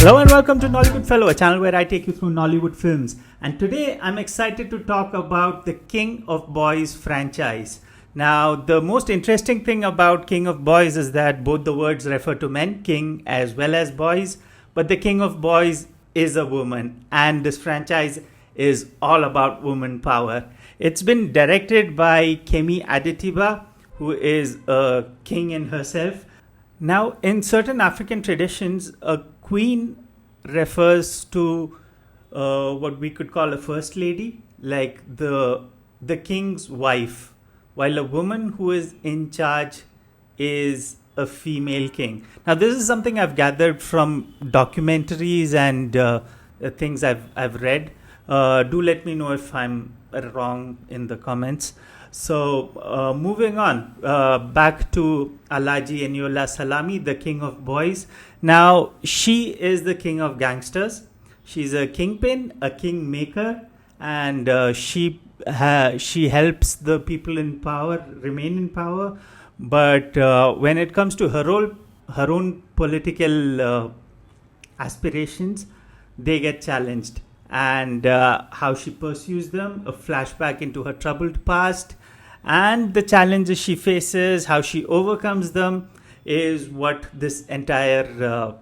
Hello and welcome to Nollywood Fellow, a channel where I take you through Nollywood films. And today I'm excited to talk about the King of Boys franchise. Now, the most interesting thing about King of Boys is that both the words refer to men, king as well as boys, but the King of Boys is a woman, and this franchise is all about woman power. It's been directed by Kemi Adetiba, who is a king in herself. Now, in certain African traditions, a queen refers to what we could call a first lady, like the king's wife, while a woman who is in charge is a female king. Now, this is something I've gathered from documentaries and things I've read. Do let me know if I'm wrong in the comments. So, moving on, back to Alhaji Eniola Salami, the king of boys. Now, she is the king of gangsters. She's a kingpin, a kingmaker, and she helps the people in power remain in power. But when it comes to her own political aspirations, they get challenged. And how she pursues them, a flashback into her troubled past, and the challenges she faces, how she overcomes them, is what this entire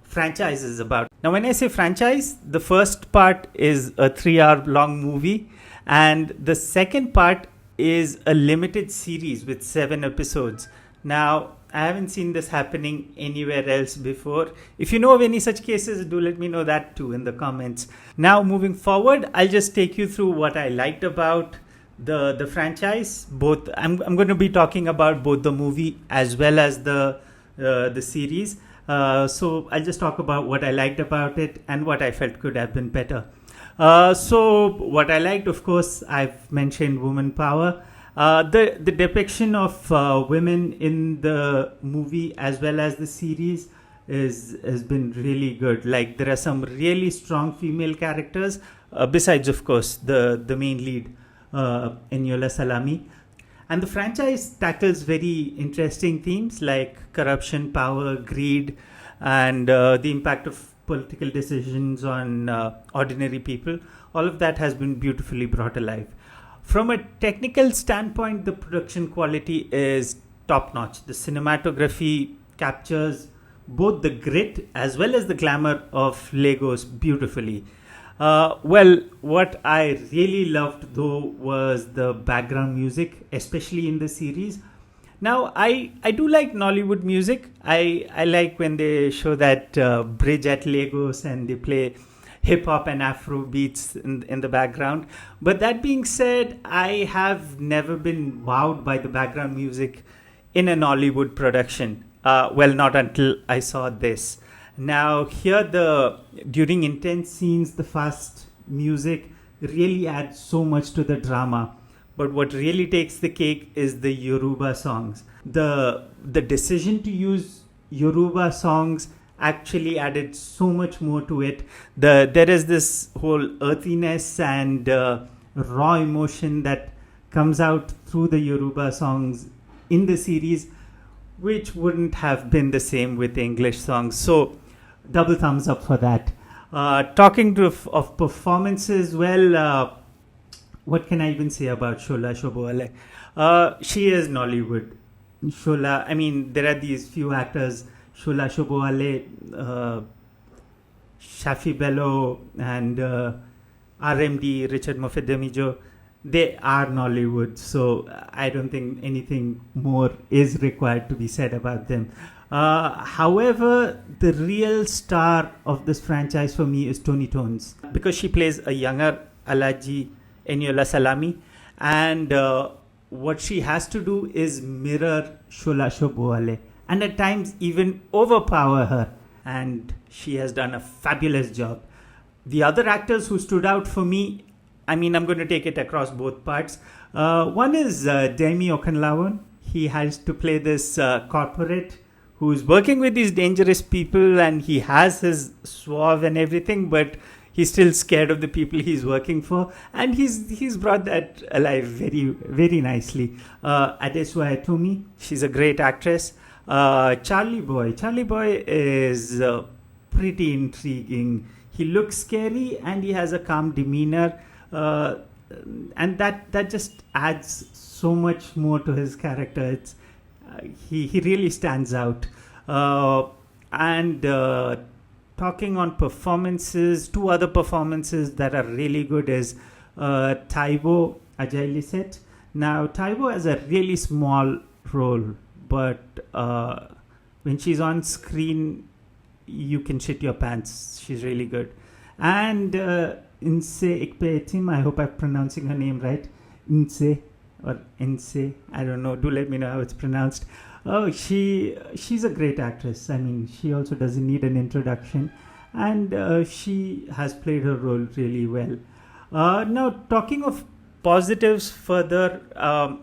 franchise is about. Now, when I say franchise, the first part is a 3-hour long movie, and the second part is a limited series with 7 episodes. Now, I haven't seen this happening anywhere else before. If you know of any such cases, do let me know that too in the comments. Now, moving forward, I'll just take you through what I liked about the franchise. Both I'm going to be talking about both the movie as well as the series. So I'll just talk about what I liked about it and what I felt could have been better. So what I liked, of course, I've mentioned woman power. The depiction of women in the movie as well as the series has been really good. Like, there are some really strong female characters, besides, of course, the main lead, Eniola Salami. And the franchise tackles very interesting themes like corruption, power, greed, and the impact of political decisions on ordinary people. All of that has been beautifully brought alive. From a technical standpoint, the production quality is top-notch. The cinematography captures both the grit as well as the glamour of Lagos beautifully. Well, what I really loved, though, was the background music, especially in the series. Now, I do like Nollywood music. I like when they show that bridge at Lagos and they play hip-hop and Afro beats in the background. But that being said, I have never been wowed by the background music in a Nollywood production. Well, not until I saw this. Now, here, during intense scenes, the fast music really adds so much to the drama. But what really takes the cake is the Yoruba songs. The decision to use Yoruba songs actually added so much more to it. There is this whole earthiness and raw emotion that comes out through the Yoruba songs in the series, which wouldn't have been the same with the English songs. So, double thumbs up for that. Talking of performances, well, what can I even say about Sola Sobowale? She is Nollywood. Sola, I mean, there are these few actors, Sola Sobowale, Shafi Bello, and RMD, Richard Mofe-Damijo. They are Nollywood, so I don't think anything more is required to be said about them. However, the real star of this franchise for me is Toni, because she plays a younger Alhaji Eniola Salami, and what she has to do is mirror Sola Sobowale, and at times even overpower her, and she has done a fabulous job. The other actors who stood out for me, I mean, I'm going to take it across both parts. One is Deyemi Okanlawon. He has to play this corporate who's working with these dangerous people, and he has his suave and everything, but he's still scared of the people he's working for, and he's brought that alive very, very nicely. Adesua Etomi, she's a great actress. Charly Boy is pretty intriguing. He looks scary and he has a calm demeanor, and that just adds so much more to his character. He really stands out. And talking on performances, two other performances that are really good is Taio, Ajai-Lycett. Now Taio has a really small role, but when she's on screen, you can shit your pants. She's really good. And Ikpe Etim, I hope I'm pronouncing her name right. Inse or Inse, I don't know. Do let me know how it's pronounced. Oh, she's a great actress. I mean, she also doesn't need an introduction, and she has played her role really well. Now, talking of positives further,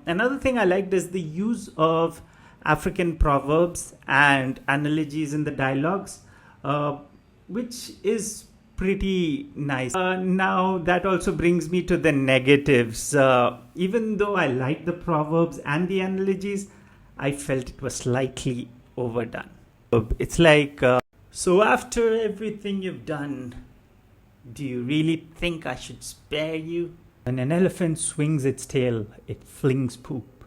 another thing I liked is the use of African proverbs and analogies in the dialogues, which is pretty nice. Now, that also brings me to the negatives. Even though I like the proverbs and the analogies, I felt it was slightly overdone. It's like, so after everything you've done, do you really think I should spare you? When an elephant swings its tail, it flings poop.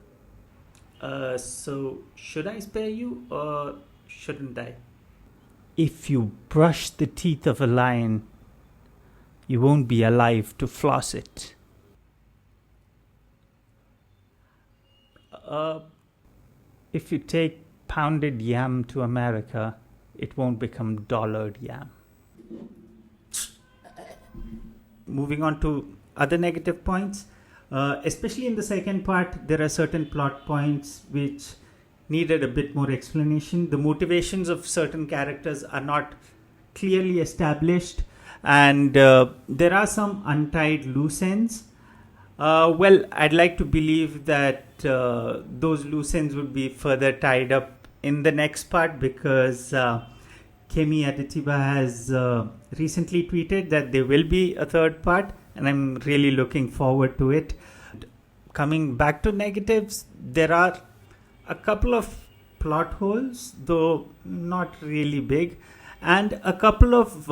So should I spare you or shouldn't I? If you brush the teeth of a lion, you won't be alive to floss it. If you take pounded yam to America, it won't become dollared yam. Moving on to other negative points, especially in the second part, there are certain plot points which needed a bit more explanation. The motivations of certain characters are not clearly established, and there are some untied loose ends. Well, I'd like to believe that those loose ends would be further tied up in the next part, because Kemi Adetiba has recently tweeted that there will be a third part, and I'm really looking forward to it. Coming back to negatives, there are a couple of plot holes, though not really big, and a couple of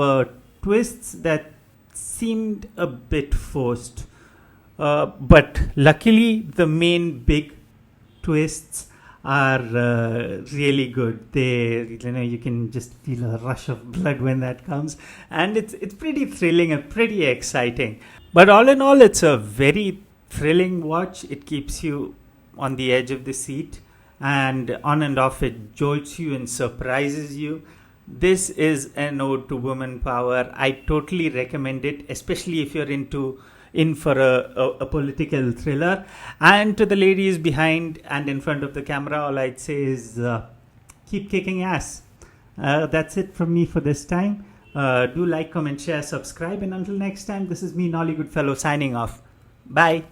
twists that seemed a bit forced. But luckily, the main big twists are really good. You can just feel a rush of blood when that comes, and it's pretty thrilling and pretty exciting. But all in all, it's a very thrilling watch. It keeps you on the edge of the seat, and on and off it jolts you and surprises you. This is an ode to woman power. I totally recommend it, especially if you're in for a political thriller. And to the ladies behind and in front of the camera, all I'd say is keep kicking ass. That's it from me for this time. Do like, comment, share, subscribe, and until next time, this is me, Nollywood Fellow, signing off. Bye.